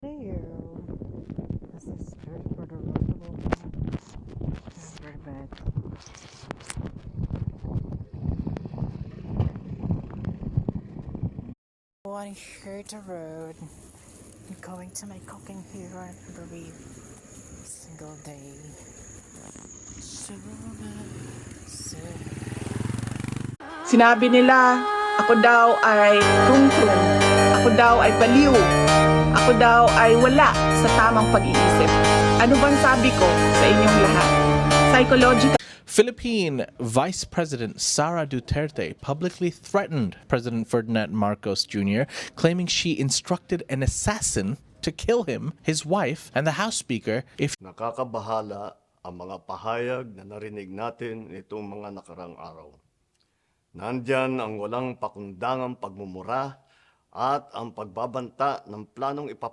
Ew. This is very for the road. Very bad. Going here the road. I'm going to my cooking here every single day. So, Sinabi nila, ako daw ay krung-krung, ako daw ay baliw, ako daw ay wala sa tamang pag-iisip. Ano bang sabi ko sa inyong lahat? Psychological. Philippine Vice President Sara Duterte publicly threatened President Ferdinand Marcos Jr., claiming she instructed an assassin to kill him, his wife, and the House Speaker if Nakakabahala ang mga pahayag na narinig natin nitong mga nakarang araw. Nandyan ang walang pakundangang pagmumura at ang pagbabanta ng planong